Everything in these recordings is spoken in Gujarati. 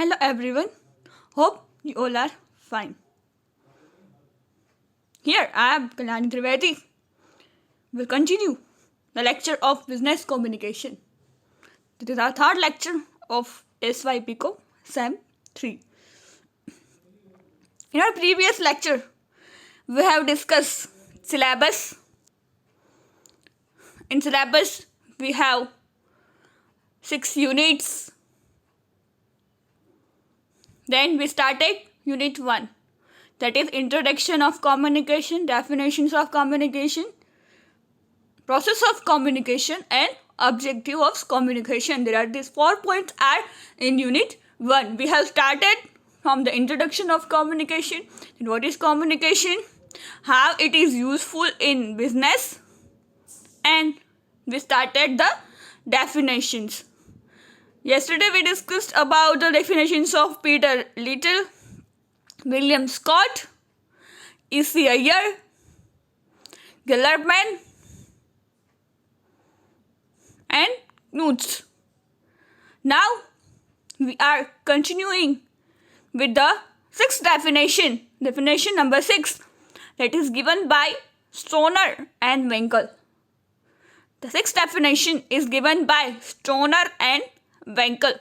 Hello everyone, hope you all are fine. Here I am Kalyani Trivedi. We'll continue the lecture of business communication. This is our third lecture of SYPCO SEM 3. In our previous lecture, we have discussed syllabus. In syllabus, we have 6 units. Then we started unit 1, that is introduction of communication, definitions of communication, process of communication and objective of communication. There are these 4 points are in unit 1. We have started from the introduction of communication, and what is communication, how it is useful in business, and we started the definitions. Yesterday we discussed about the definitions of Peter Little, William Scott, E.C. Ayer, Gellerman and Knudsen. Now we are continuing with the sixth definition, definition number 6, that is given by Stoner and Wenkel. The sixth definition is given by Stoner and Wenkel,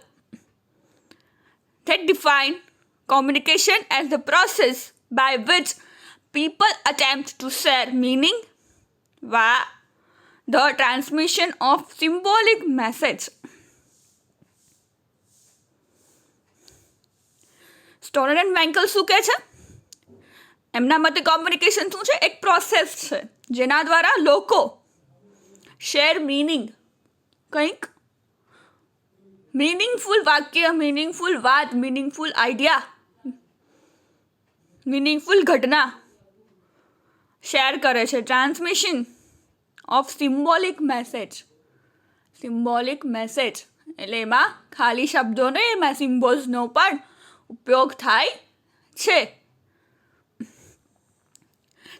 that define communication as the process by which people attempt to share meaning via the transmission of symbolic message. Stoner and Wenkel શું કહે છે? એમના મતે કોમ્યુનિકેશન શું છે? એક પ્રોસેસ છે જેના દ્વારા લોકો શેર મીનિંગ, કંઈક मीनिंगफुल वाक्य, मीनिंगफुल बात, मीनिंगफुल आइडिया, मीनिंगफुल घटना शेयर करे છે. Transmission of symbolic message. Symbolic message એટલે એમાં ખાલી શબ્દોનો એમાં સિમ્બોલ્સનો પણ ઉપયોગ થાય છે.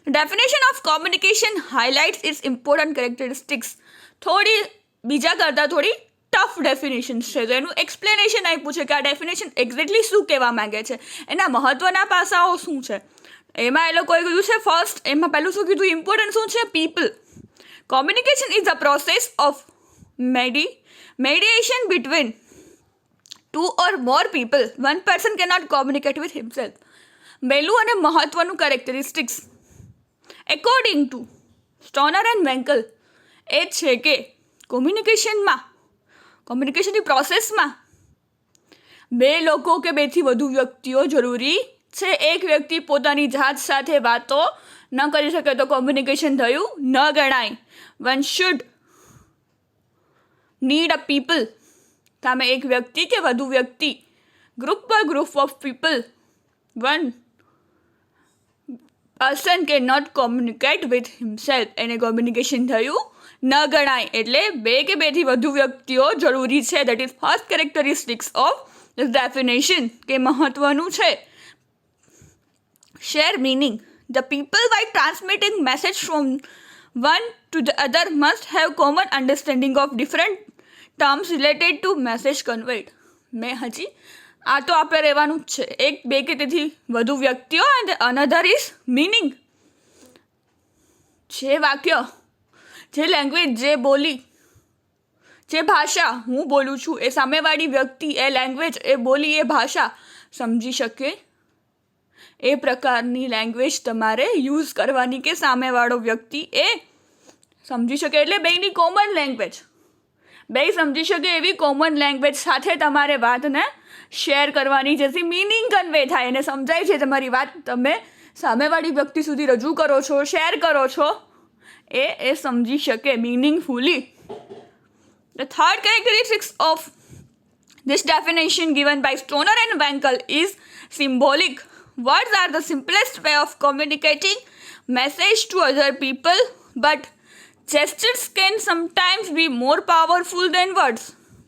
Definition of communication highlights its important characteristics. થોડી બીજા કરતાં થોડી ટફ ડેફિનેશન્સ છે, તો એનું એક્સપ્લેનેશન આપ્યું છે કે આ ડેફિનેશન એક્ઝેક્ટલી શું કહેવા માંગે છે, એના મહત્ત્વના પાસાઓ શું છે. એમાં એ લોકોએ કીધું છે ફર્સ્ટ, એમાં પહેલું શું કીધું, ઇમ્પોર્ટન્ટ શું છે, people. Communication is the process of mediation between 2 or more people. One person cannot communicate with himself. પહેલું અને મહત્ત્વનું કેરેક્ટરિસ્ટિક્સ એકોર્ડિંગ ટુ સ્ટોનર એન્ડ વેન્કલ એ છે કે કોમ્યુનિકેશનની પ્રોસેસમાં 2 લોકો કે 2થી વધુ વ્યક્તિઓ જરૂરી છે. એક વ્યક્તિ પોતાની જાત સાથે વાતો ન કરી શકે તો કોમ્યુનિકેશન થયું ન ગણાય. One should need a people, સામે એક વ્યક્તિ કે વધુ વ્યક્તિ, group of people, one person કે નોટ કોમ્યુનિકેટ વિથ હિમસેલ્ફ, એને કોમ્યુનિકેશન થયું ન ગણાય. એટલે 2 કે 2થી વધુ વ્યક્તિઓ જરૂરી છે. That is first characteristics of this definition, કે મહત્વનું છે. Share meaning. The people by transmitting message from one to the other must have common understanding of different terms related to message conveyed. મેં હજી આ તો આપણે રહેવાનું જ છે. 1, 2 કે તેથી વધુ વ્યક્તિઓ એન્ડ અનધર ઇઝ મિનિંગ. જે વાક્ય, જે લેંગ્વેજ, જે બોલી, જે ભાષા હું બોલું છું એ સામેવાળી વ્યક્તિ એ લેંગ્વેજ, એ બોલી, એ ભાષા સમજી શકે એ પ્રકારની લેંગ્વેજ તમારે યુઝ કરવાની, કે સામેવાળો વ્યક્તિ એ સમજી શકે. એટલે બેયની કોમન લેંગ્વેજ, બે સમજી શકે એવી કોમન લેંગ્વેજ સાથે તમારે વાતને શેર કરવાની, જેથી મિનિંગ કન્વે થાય અને સમજાય છે તમારી વાત તમે સામેવાળી વ્યક્તિ સુધી રજૂ કરો છો, શેર કરો છો, એ સમજી શકે meaningfully. The third characteristics of this definition given by Stoner and Wenkel is symbolic. Words are the simplest way of communicating message to other people, but gestures can sometimes be more powerful than words.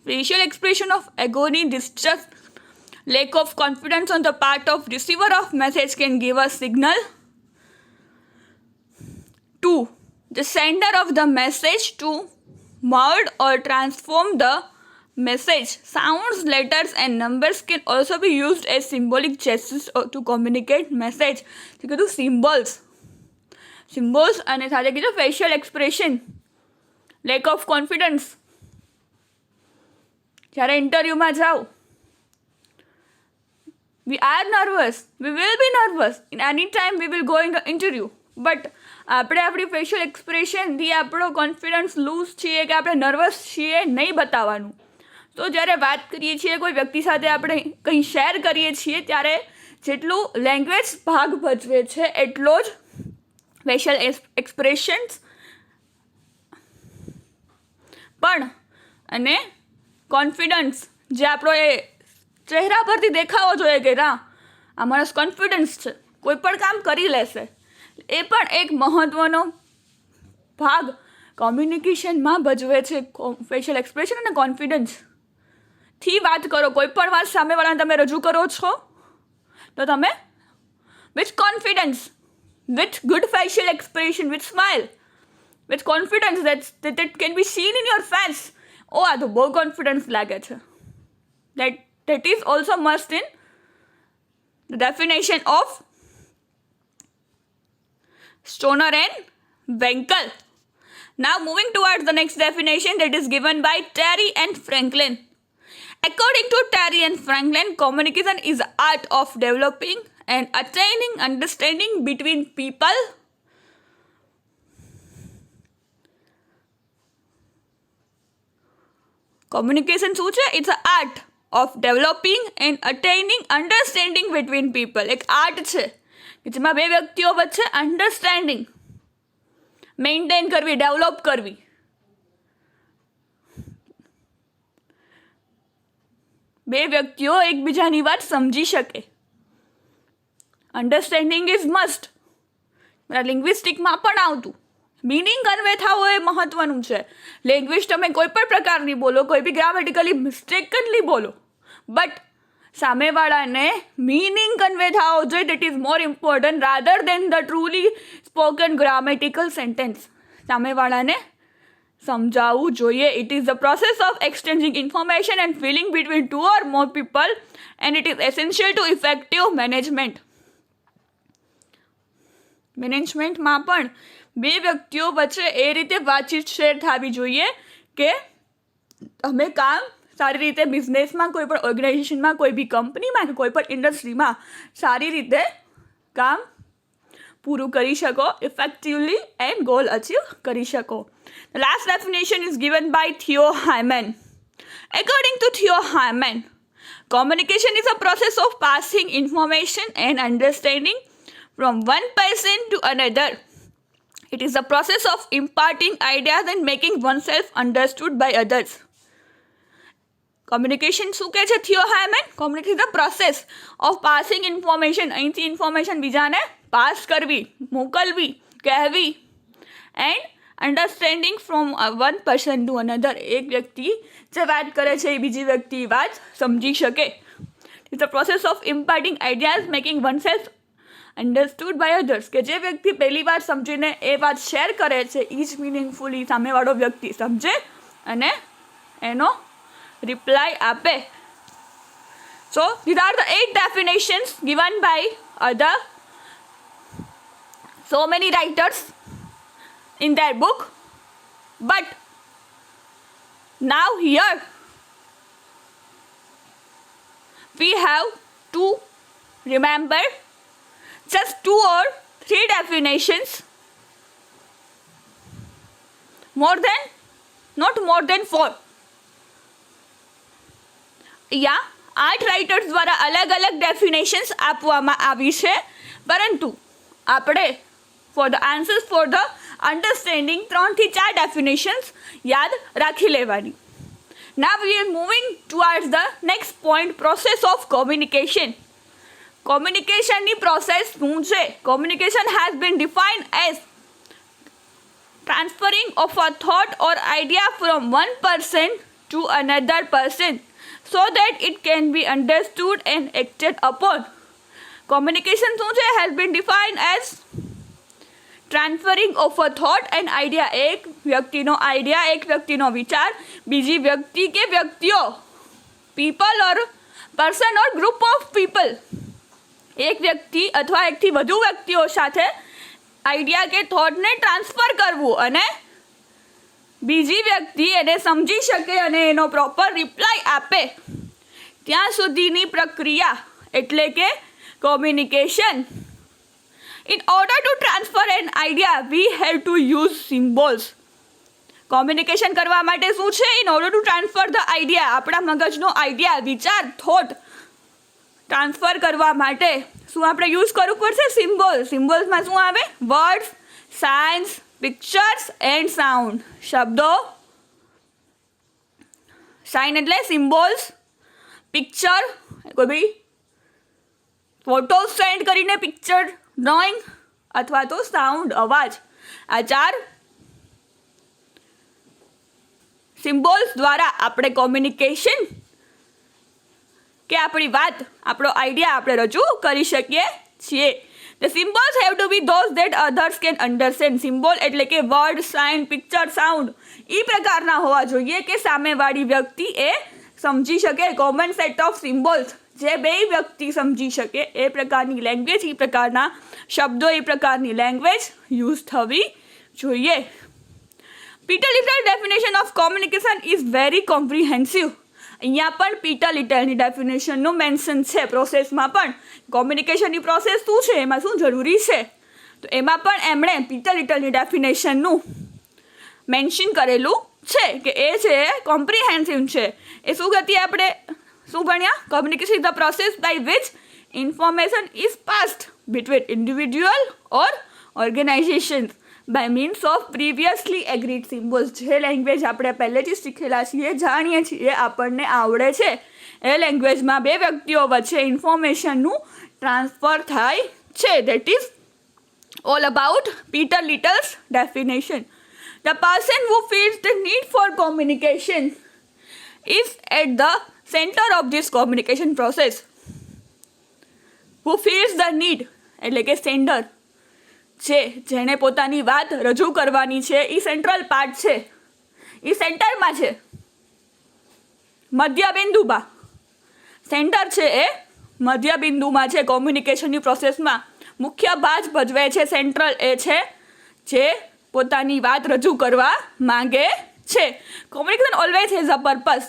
Facial expression of agony, distrust, lack of confidence on the part of receiver of message can give a signal to the sender of the message to mold or transform the message, sounds, letters and numbers can also be used as symbolic gestures to communicate message. તો કીધું સિમ્બોલ્સ અને સાથે કીધું facial expression, lack of confidence. જ્યારે ઇન્ટરવ્યૂમાં જાઓ, we are nervous, we will be nervous in any time we will go in the interview, but આપણે આપણી ફેશિયલ એક્સપ્રેશનથી આપણો કોન્ફિડન્સ લૂઝ છીએ કે આપણે નર્વસ છીએ નહીં બતાવવાનું. તો જ્યારે વાત કરીએ છીએ કોઈ વ્યક્તિ સાથે, આપણે કંઈ શેર કરીએ છીએ, ત્યારે જેટલું લેંગ્વેજ ભાગ ભજવે છે એટલો જ ફેશિયલ એક્સપ્રેશન્સ પણ અને કોન્ફિડન્સ જે આપણો એ ચહેરા પરથી દેખાવો જોઈએ કે ના આ માણસ કોન્ફિડન્સ છે, કોઈ પણ કામ કરી લેશે, એ પણ એક મહત્ત્વનો ભાગ કોમ્યુનિકેશનમાં ભજવે છે. ફેશિયલ એક્સપ્રેશન અને કોન્ફિડન્સથી વાત કરો. કોઈ પણ વાત સામેવાળાને તમે રજૂ કરો છો તો તમે with confidence, with good facial expression, with smile, with confidence that can be seen in your face. આ તો બહુ કોન્ફિડન્સ લાગે છે. That is also must in the definition of Stoner and Wenkel. Now moving towards the next definition that is given by Terry and Franklin. According to Terry and Franklin, communication is the art of developing and attaining understanding between people. Communication શું છે? It's an art of developing and attaining understanding between people. એક આર્ટ છે કે જેમાં બે વ્યક્તિઓ વચ્ચે અન્ડરસ્ટેન્ડિંગ મેન્ટેન કરવી, ડેવલપ કરવી. બે વ્યક્તિઓ એકબીજાની વાત સમજી શકે. Understanding is must. લિંગ્વિસ્ટિકમાં પણ આવતું. મિનિંગ કન્વે થવો એ મહત્વનું છે. લેંગ્વેજ તમે કોઈ પણ પ્રકારની બોલો, કોઈ બી ગ્રામેટિકલી મિસ્ટેકનલી બોલો, બટ સામેવાળાને મિનિંગ કન્વે થવો જોઈએ. That is more important rather than the truly spoken grammatical sentence. સામેવાળાને સમજાવવું જોઈએ. It is the process of exchanging information and feeling between two or more people and it is essential to effective management. મેનેજમેન્ટમાં પણ બે વ્યક્તિઓ વચ્ચે એ રીતે વાતચીત શેર થવી જોઈએ કે તમે કામ સારી રીતે બિઝનેસમાં, કોઈ પણ ઓર્ગેનાઇઝેશનમાં, કોઈ બી કંપનીમાં કે કોઈ પણ ઇન્ડસ્ટ્રીમાં સારી રીતે કામ પૂરું કરી શકો, ઇફેક્ટિવલી એન્ડ ગોલ અચીવ કરી શકો. The last definition is given by Theo Hyman. According to Theo Hyman, communication is a process of passing information and understanding from one person to another. It is a process of imparting ideas and making oneself understood by others. Communication શું કહે છે Theo Haiman? Communication is the process of passing information. અહીંથી ઇન્ફોર્મેશન બીજાને પાસ કરવી, મોકલવી, કહેવી, and understanding from one person to another. એક વ્યક્તિ જે વાત કરે છે એ બીજી વ્યક્તિ વાત સમજી શકે. It's the process of imparting ideas, making oneself understood by others. કે જે વ્યક્તિ પહેલી વાર સમજીને એ વાત શેર કરે છે એ જ મિનિંગફુલી સામેવાળો વ્યક્તિ સમજે અને એનો રિપ્લાય આપે. સો these are the 8 definitions given by other so many writers in their book, but now here we have to remember just 2 or 3 definitions, not more than 4. અહીંયા 8 રાઇટર્સ દ્વારા અલગ અલગ ડેફિનેશન્સ આપવામાં આવી છે, પરંતુ આપણે for the answers for the understanding 3 થી 4 ડેફિનેશન્સ યાદ રાખી લેવાની. Now we are moving towards the next point, process of communication. કોમ્યુનિકેશનની પ્રોસેસ શું છે? Communication has been defined as transferring of a thought or idea from one person to another person so that it can be understood and acted upon. Communication શું છે? Has been defined as transferring of a thought and idea, એક વ્યક્તિનો આઈડિયા, એક વ્યક્તિનો વિચાર બીજી વ્યક્તિ કે વ્યક્તિઓ, people or person or group of people, એક વ્યક્તિ અથવા એકથી વધુ વ્યક્તિઓ સાથે આઈડિયા કે થોટને ટ્રાન્સફર કરવું અને બીજી વ્યક્તિ એને સમજી શકે અને એનો પ્રોપર રિપ્લાય આપે ત્યાં સુધીની પ્રક્રિયા એટલે કે communication. In order to transfer an idea, we have to use symbols. Communication કરવા માટે શું છે? In order to transfer the idea, આપણા મગજનો આઈડિયા, વિચાર, થોટ ટ્રાન્સફર કરવા માટે શું આપણે યુઝ કરવું પડશે? સિમ્બોલ. સિમ્બોલ્સમાં શું આવે? Words, science, pictures and sound. શબ્દો, સાઇન એટલે સિમ્બોલ્સ, પિક્ચર, કોઈ બી ફોટોઝ સેન્ડ કરીને પિક્ચર ડ્રોઈંગ, અથવા તો સાઉન્ડ, અવાજ. આ 4 સિમ્બોલ્સ દ્વારા આપણે કોમ્યુનિકેશન કે આપણી વાત, આપણો આઈડિયા આપણે રજૂ કરી શકીએ છીએ. The symbols have to be those that others can understand. Symbol એટલે કે વર્ડ, સાઇન, પિક્ચર, સાઉન્ડ એ પ્રકારના હોવા જોઈએ કે સામેવાળી વ્યક્તિ એ સમજી શકે. કોમન સેટ ઓફ સિમ્બોલ્સ જે બે વ્યક્તિ સમજી શકે એ પ્રકારની લેંગ્વેજ, એ પ્રકારના શબ્દો, એ પ્રકારની લેંગ્વેજ યુઝ થવી જોઈએ. Peter little definition of communication is very comprehensive. અહીંયા પણ પીટર લિટલની ડેફિનેશનનું મેન્શન છે. પ્રોસેસમાં પણ કોમ્યુનિકેશનની પ્રોસેસ શું છે, એમાં શું જરૂરી છે, તો એમાં પણ એમણે પીટર લિટલની ડેફિનેશનનું મેન્શન કરેલું છે કે એ છે કોમ્પ્રિહેન્સિવ છે. એ શું હતી? આપણે શું ભણ્યા? Communication is the process by which information is passed between individual or organisation by means of previously agreed symbols. જે લેંગ્વેજ આપણે પહેલેથી શીખેલા છીએ, જાણીએ છીએ, આપણને આવડે છે, એ લેંગ્વેજમાં બે વ્યક્તિઓ વચ્ચે ઇન્ફોર્મેશનનું ટ્રાન્સફર થાય છે. That is all about Peter Little's definition. The person who feels the need for communication is at the center of this communication process. Who feels the need એટલે કે સેન્ડર છે, જેને પોતાની વાત રજૂ કરવાની છે, એ સેન્ટ્રલ પાર્ટ છે, એ સેન્ટરમાં છે, મધ્યબિંદુમાં. સેન્ટર છે એ મધ્યબિંદુમાં છે. કોમ્યુનિકેશનની પ્રોસેસમાં મુખ્ય ભાગ ભજવે છે સેન્ટ્રલ એ છે જે પોતાની વાત રજૂ કરવા માંગે છે. Communication always has a purpose.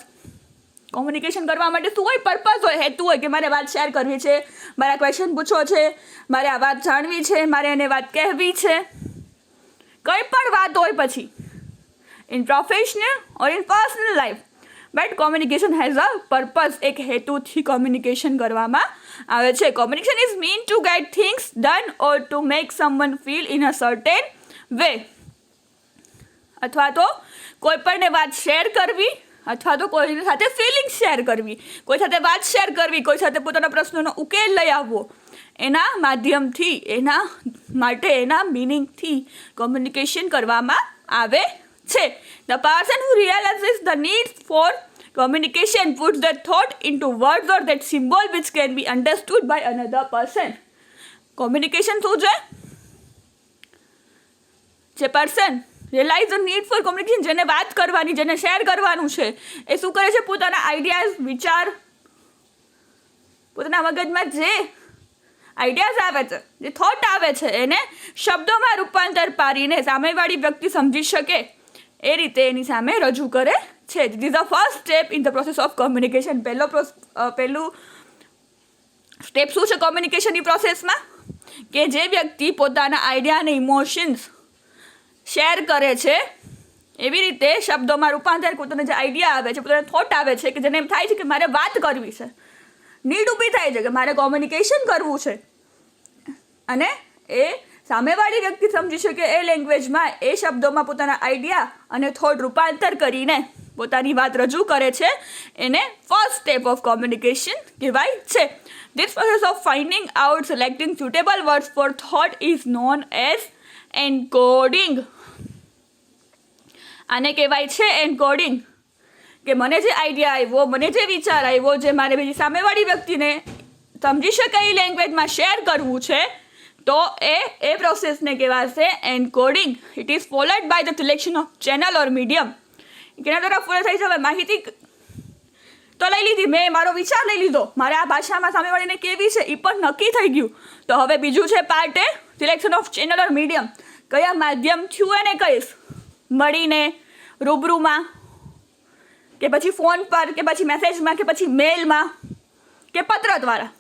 Communication કરવા માટે શું હોય? પર્પઝ હોય, હેતુ હોય કે મારે વાત શેર કરવી છે, મારા ક્વેશ્ચન પૂછવો છે, મારે આ વાત જાણવી છે, મારે એને વાત કહેવી છે, કંઈ પણ વાત હોય પછી in professional or in personal life. But communication has a purpose. એક હેતુથી કોમ્યુનિકેશન કરવામાં આવે છે. Communication is mean two gate things done or to make someone feel in a certain way. અથવા તો કોઈ પણને વાત શેર કરવી, અથવા તો કોઈની સાથે ફિલિંગ શેર કરવી, કોઈ સાથે વાત શેર કરવી, કોઈ સાથે પોતાના પ્રશ્નોનો ઉકેલ લઈ આવવો, એના માધ્યમથી, એના માટે, એના મિનિંગથી કોમ્યુનિકેશન કરવામાં આવે છે. The person who realises the need for communication puts that thought into words or that symbol which can be understood by another person. Communication શું છે? જે person realise the need for communication, જેને વાત કરવાની, જેને શેર કરવાનું છે, એ શું કરે છે? પોતાના આઈડિયાઝ, વિચાર, પોતાના મગજમાં જે આઈડિયાઝ આવે છે, જે થોટ આવે છે, એને શબ્દોમાં રૂપાંતર પાડીને સામેવાળી વ્યક્તિ સમજી શકે એ રીતે એની સામે રજૂ કરે છે. This is the first step in the process of communication. પહેલું સ્ટેપ શું છે કોમ્યુનિકેશનની પ્રોસેસમાં? કે જે વ્યક્તિ પોતાના આઈડિયા અને ઇમોશન્સ શેર કરે છે, એવી રીતે શબ્દોમાં રૂપાંતર, પોતાને જે આઈડિયા આવે છે, પોતાને થોટ આવે છે, કે જેને એમ થાય છે કે મારે વાત કરવી છે, નીડ ઊભી થાય છે કે મારે કોમ્યુનિકેશન કરવું છે, અને એ સામેવાળી વ્યક્તિ સમજી શકે એ લેંગ્વેજમાં, એ શબ્દોમાં પોતાના આઈડિયા અને થોટ રૂપાંતર કરીને પોતાની વાત રજૂ કરે છે, એને ફર્સ્ટ સ્ટેપ ઓફ કોમ્યુનિકેશન કહેવાય છે. This process of finding out, selecting suitable words for thought is known as encoding. આને કહેવાય છે એન્કોડિંગ. કે મને જે આઈડિયા આવ્યો, મને જે વિચાર આવ્યો, જે મારે બીજી સામેવાળી વ્યક્તિને સમજી શકાય એ લેંગ્વેજમાં શેર કરવું છે, તો એ પ્રોસેસને કહેવાશે encoding. It is followed by the selection of channel or medium. કેના દ્વારા ફોલો થઈ છે? હવે માહિતી તો લઈ લીધી, મેં મારો વિચાર લઈ લીધો, મારે આ ભાષામાં સામેવાળીને કેવી છે એ પણ નક્કી થઈ ગયું. તો હવે બીજું છે part A, selection of channel or medium. કયા માધ્યમથી હું એને કહીશ? મળીને, રૂબરૂમાં, કે પછી ફોન પર, કે પછી મેસેજમાં, કે પછી મેલમાં, કે પત્ર દ્વારા.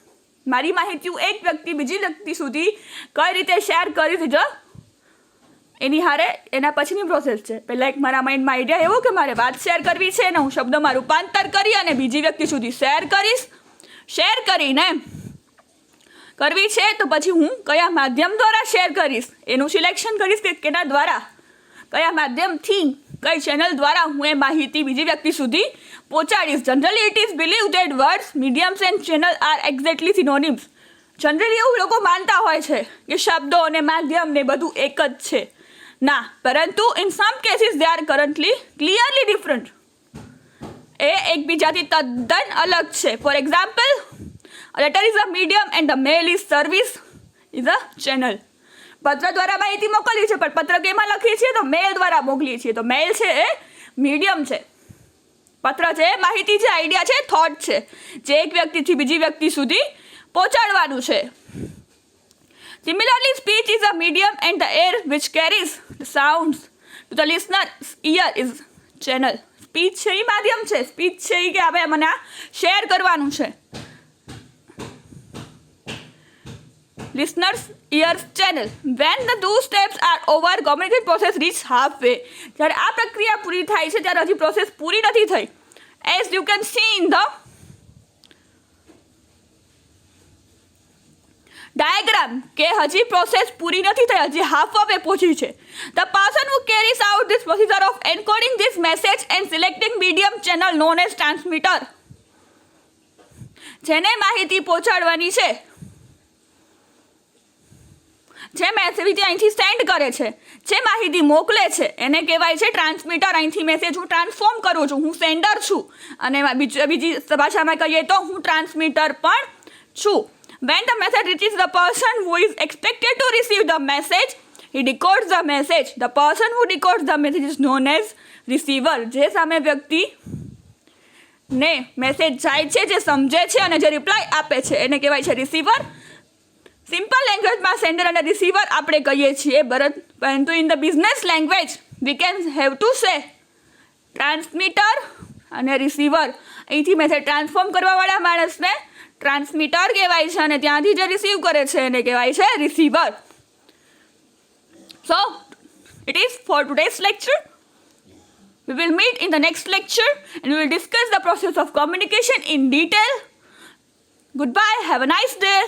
મારી માહિતી હું એક વ્યક્તિ બીજી વ્યક્તિ સુધી કઈ રીતે શેર કરીશ, જો એની હારે એના પછીની પ્રોસેસ છે. પહેલાં એક મારા માઇન્ડમાં આઈડિયા એવો કે મારે વાત શેર કરવી છે ને હું શબ્દોમાં રૂપાંતર કરી અને બીજી વ્યક્તિ સુધી શેર કરીશ. શેર કરીને કરવી છે તો પછી હું કયા માધ્યમ દ્વારા શેર કરીશ એનું સિલેક્શન કરીશ કે કેના દ્વારા, કયા માધ્યમથી, કઈ ચેનલ દ્વારા હું એ માહિતી બીજી વ્યક્તિ સુધી પહોંચાડીશ. Generally it is believe that words, mediums and channel are exactly synonyms. Generally એવું લોકો માનતા હોય છે કે શબ્દો અને માધ્યમ ને બધું એક જ છે. ના, પરંતુ in some cases they are currently clearly different. એ એકબીજાથી તદ્દન અલગ છે. For example, letter is a medium and the mail is service is a channel. પત્ર દ્વારા માહિતી મોકલીએ છીએ, પણ પત્ર કેમાં લખીએ છીએ? તો મેલ દ્વારા મોકલીએ છીએ. તો મેલ છે એ મીડિયમ છે, પત્ર છે માહિતી છે, આઈડિયા છે, થોટ છે, જે એક વ્યક્તિથી બીજી વ્યક્તિ સુધી પહોંચાડવાનું છે. Similarly, speech is a medium and the air which carries the sounds to the listener's ear is channel. Speech છે એ માધ્યમ છે, સ્પીચ છે એ કે આપણે મને આ શેર કરવાનું છે. Listener's ears channel. When the two steps are over, communication process reach halfway. જ્યારે આ પ્રક્રિયા પૂરી થાય છે ત્યારે હજી પ્રોસેસ પૂરી નથી થઈ. As you can see in the diagram કે હજી પ્રોસેસ પૂરી નથી થઈ, હજી હાફ વે પહોંચી છે. The person who carries out this procedure of encoding this message and selecting medium channel known as transmitter. જેને માહિતી પહોંચાડવાની છે, જે મેસેજ અહીંથી સેન્ડ કરે છે, જે માહિતી મોકલે છે, એને કહેવાય છે ટ્રાન્સમીટર. અહીંથી મેસેજ હું ટ્રાન્સફોર્મ કરું છું, હું સેન્ડર છું, અને બીજી ભાષામાં કહીએ તો હું ટ્રાન્સમીટર પણ છું. When the message reaches the person who is expected to receive the message, he decodes the message. The person who decodes the message is known as receiver. જે સામે વ્યક્તિ ને મેસેજ જાય છે, જે સમજે છે અને જે રિપ્લાય આપે છે, એને કહેવાય છે રિસીવર. સિમ્પલ લેંગ્વેજમાં સેન્ડર અને રિસીવર આપણે કહીએ છીએ, પરંતુ in the business language we can have to say transmitter અને રિસીવર. અહીંથી મેસેજ ટ્રાન્સફોર્મ કરવાવાળા માણસને ટ્રાન્સમીટર કહેવાય છે અને ત્યાંથી જે રિસીવ કરે છે એને કહેવાય છે receiver. So, it is for today's lecture. We will meet in the next lecture and we will discuss the process of communication in detail. Goodbye. Have a nice day.